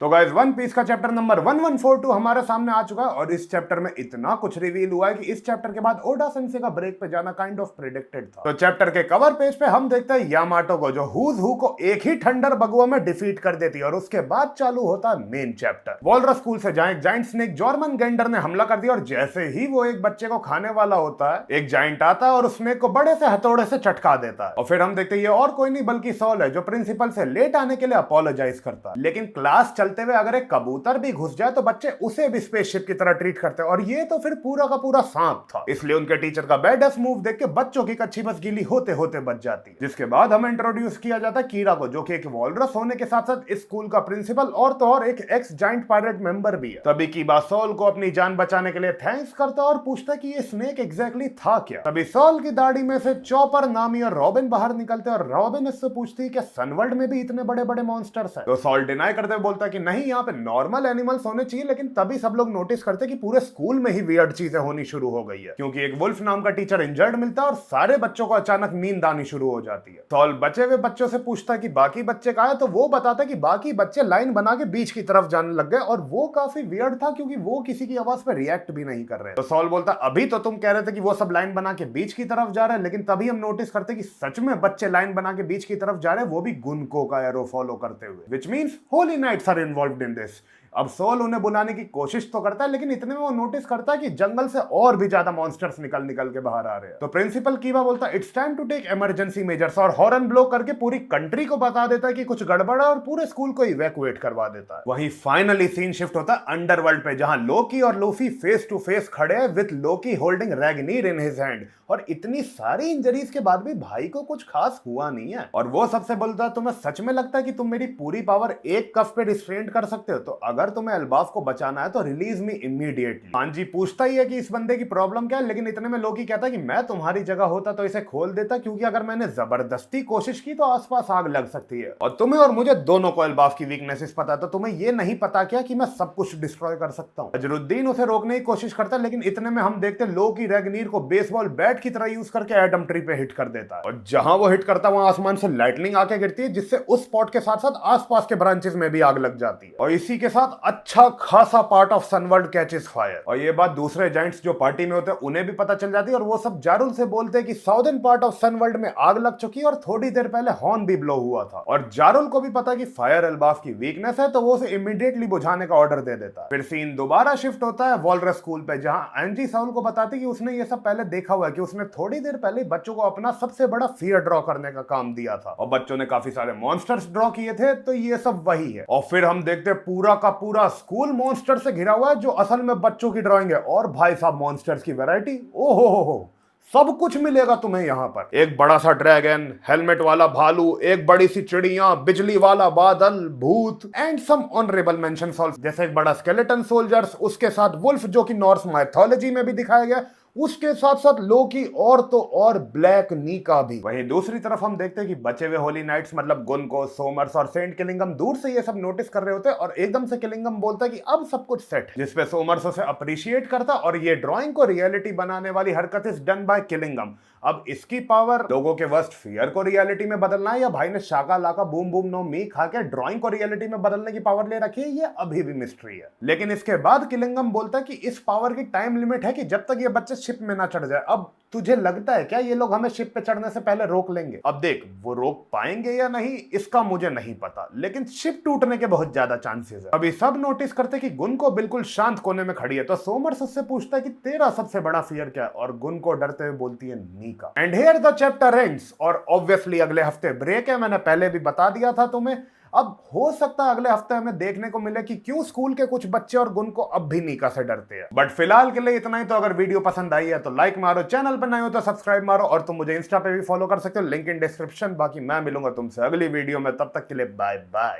तो guys one piece का chapter number 1142 हमारे सामने आ चुका है और इस चैप्टर में इतना कुछ रिवील हुआ है कि इस चैप्टर के बाद ओडा सेंसे का ब्रेक पे जाना काइंड ऑफ प्रेडिक्टेड था। तो चैप्टर के कवर पेज पे हम देखते हैं यामाटो को जो हुज हु को एक ही थंडर बगुआ में डिफीट कर देती है और उसके बाद चालू होता है मेन चैप्टर। वॉलरस स्कूल से जहां एक जाइंट स्नेक जॉर्मन गेंडर ने हमला कर दिया और जैसे ही वो एक बच्चे को खाने वाला होता है एक जाइंट आता है और उस स्नेक को बड़े से हथौड़े से चटका देता है। और फिर हम देखते हैं ये और कोई नहीं बल्कि सॉल है जो प्रिंसिपल से लेट आने के लिए अपोलोजाइज करता है। लेकिन क्लास चलते हुए अगर एक कबूतर भी घुस जाए तो बच्चे उसे भी स्पेसशिप की तरह ट्रीट करते हैं और ये तो फिर पूरा का पूरा सांप था। इसलिए उनके टीचर का बैडस मूव देख के बच्चों की कच्ची बस गीली होते होते बच जाती है। जिसके बाद हमें इंट्रोड्यूस किया जाता है कीरा को जो कि एक वॉलरस होने के साथ साथ इस स्कूल का प्रिंसिपल और तो और एक एक्स जाइंट पायरेट मेंबर भी है। तभी कीबा सॉल को अपनी जान बचाने के लिए थैंक्स करता और पूछता कि ये स्नेक एग्जैक्टली था क्या। तभी सॉल की दाढ़ी में से चॉपर नामी और रॉबिन बाहर निकलते और रॉबिन इससे पूछती है कि सनवर्ल्ड में भी इतने बड़े बड़े मॉन्स्टर्स हैं। तो सॉल डिनाई करते हुए बोलता है कि नहीं यहाँ पे नॉर्मल एनिमल्स होने चाहिए। लेकिन तभी सब लोग नोटिस करते कि पूरे स्कूल में ही वियर्ड चीजें होनी शुरू हो गई है क्योंकि एक वुल्फ नाम का टीचर इंजर्ड मिलता है और सारे बच्चों को अचानक नींद आनी शुरू हो जाती है। सॉल बचे हुए बच्चों से पूछता है कि बाकी बच्चे कहाँ है तो वो बताता है कि बाकी बच्चे लाइन बना के बीच की तरफ जाने लग गए और वो काफी वियर्ड था क्योंकि वो किसी की आवाज पर रिएक्ट भी नहीं कर रहे। तो सॉल बोलता अभी तो तुम कह रहे थे कि वो सब लाइन बना के बीच की तरफ जा रहे हैं लेकिन तभी हम नोटिस करते कि सच में बच्चे लाइन बना के बीच की तरफ जा रहे हैं वो भी गुनको का एरो फॉलो करते हुए which means holy knights are involved in this. अब सॉल उन्हें बुलाने की कोशिश तो करता है लेकिन इतने में वो नोटिस करता है कि जंगल से और भी ज्यादा मॉन्स्टर्स निकल निकल के बाहर आ रहे हैं। तो प्रिंसिपल कीवा बोलता है it's time to take emergency measures और हॉर्न ब्लो करके पूरी कंट्री को बता देता है कि कुछ गड़बड़ है और पूरे स्कूल को इवैक्यूएट करवा देता है। वहीं फाइनली सीन शिफ्ट होता है अंडरवर्ल्ड पे जहां लोकी और लूफी फेस टू फेस खड़े हैं विद लोकी होल्डिंग रैग्नीर इन हिज हैंड और इतनी सारी इंजरीज के बाद भी भाई को कुछ खास हुआ नहीं है। और वो सबसे बोलता है तुम्हें सच में लगता है कि तुम मेरी पूरी पावर एक कफ पे रिस्ट्रेंट कर सकते हो तो अगर तुम्हें अल्बाफ को बचाना है तो रिलीज मी इमीडिएटली। हांजी पूछता ही है कि इस बंदे की प्रॉब्लम क्या है लेकिन इतने में लोकी कहता है कि मैं तुम्हारी जगह होता तो इसे खोल देता क्योंकि अगर मैंने जबरदस्ती कोशिश की तो आसपास आग लग सकती है और तुम्हें और मुझे दोनों को अल्बाफ की वीकनेसेस पता है तो तुम्हें ये नहीं पता क्या कि मैं सब कुछ डिस्ट्रॉय कर सकता हूँ। अजरुद्दीन उसे रोकने की कोशिश करता है लेकिन इतने में हम देखते लोकी रैग्नीर को बेसबॉल बैट की तरह यूज करके एटम ट्री पे हिट कर देता है और जहां वो हिट करता है वहां आसमान से लाइटनिंग आके गिरती है जिससे उस स्पॉट के साथ साथ आसपास के ब्रांचेस में भी आग लग जाती है और इसी के साथ अच्छा खासा पार्ट ऑफ सनवर्ल्ड कैचेस फायर। और ये बात दूसरे जाइंट्स जो पार्टी में होते हैं उन्हें भी पता चल जाती है और वो सब जारुल से बोलते हैं कि साउदर्न पार्ट ऑफ सनवर्ल्ड में आग लग चुकी है और थोड़ी देर पहले हॉर्न भी ब्लो हुआ था और जारुल को भी पता कि फायर अल्बाफ की वीकनेस है तो वो उसे इमीडिएटली बुझाने का ऑर्डर दे देता है। फिर सीन दोबारा शिफ्ट होता है वॉलरस स्कूल पे जहां एंजी साउल को बताती कि उसने ये सब पहले देखा हुआ है कि उसने थोड़ी देर पहले बच्चों को अपना सबसे बड़ा फियर ड्रॉ करने का काम दिया था और बच्चों ने काफी सारे मॉन्स्टर्स ड्रॉ किए थे तो ये सब वही है। और फिर हम देखते हैं पूरा का पूरा स्कूल मॉन्स्टर से घिरा हुआ है जो असल में बच्चों की ड्राइंग है और भाई साहब मॉन्स्टर्स की वैरायटी ओहो हो सब कुछ मिलेगा तुम्हें यहाँ पर। एक बड़ा सा ड्रैगन, हेलमेट वाला भालू, एक बड़ी सी चिड़िया, बिजली वाला बादल, भूत and some honourable mention souls जैसे एक बड़ा स्केलेटन सोल्जर्स, उसके साथ वुल्फ जो कि नॉर्स माइथोलॉजी में भी दिखाया गया, उसके साथ साथ लोकी और तो और ब्लैक नीका भी। वहीं दूसरी तरफ हम देखते हैं कि बचे हुए होली नाइट्स मतलब गुनको, सोमर्स और सेंट किलिंगम दूर से ये सब नोटिस कर रहे होते हैं और एकदम से किलिंगम बोलता है कि अब सब कुछ सेट, जिसपे सोमर्स उसे अप्रिशिएट करता और ये ड्राइंग को रियलिटी बनाने वाली हरकत इज डन बाय किलिंगम। अब इसकी पावर लोगों के वर्स्ट फियर को रियलिटी में बदलना है या भाई ने शाका लाका बूम बूम नो मी खा के ड्राइंग को रियलिटी में बदलने की पावर ले रखी है ये अभी भी मिस्ट्री है। लेकिन इसके बाद किलिंगम बोलता है कि इस पावर की टाइम लिमिट है कि जब तक ये बच्चे शिप में ना चढ़ जाए। अब तुझे लगता है क्या ये लोग हमें शिप पे चढ़ने से पहले रोक लेंगे? अब देख वो रोक पाएंगे या नहीं इसका मुझे नहीं पता लेकिन शिप टूटने के बहुत ज्यादा चांसेस है। अभी सब नोटिस करते कि गुन को बिल्कुल शांत कोने में खड़ी है तो सोमर्स उससे पूछता है कि तेरा सबसे बड़ा फियर क्या है और गुन को डरते हुए बोलती है Nika. And here the chapter ends और ऑब्वियसली अगले हफ्ते ब्रेक है, मैंने पहले भी बता दिया था तुम्हें। अब हो सकता है अगले हफ्ते हमें देखने को मिले कि क्यों स्कूल के कुछ बच्चे और गुन को अब भी नीका से डरते हैं। बट फिलहाल के लिए इतना ही। तो अगर वीडियो पसंद आई है तो लाइक मारो, चैनल पर नए हो तो सब्सक्राइब मारो और तुम मुझे इंस्टा पे भी फॉलो कर सकते हो, लिंक इन डिस्क्रिप्शन। बाकी मैं मिलूंगा तुमसे अगली वीडियो में, तब तक के लिए बाय बाय।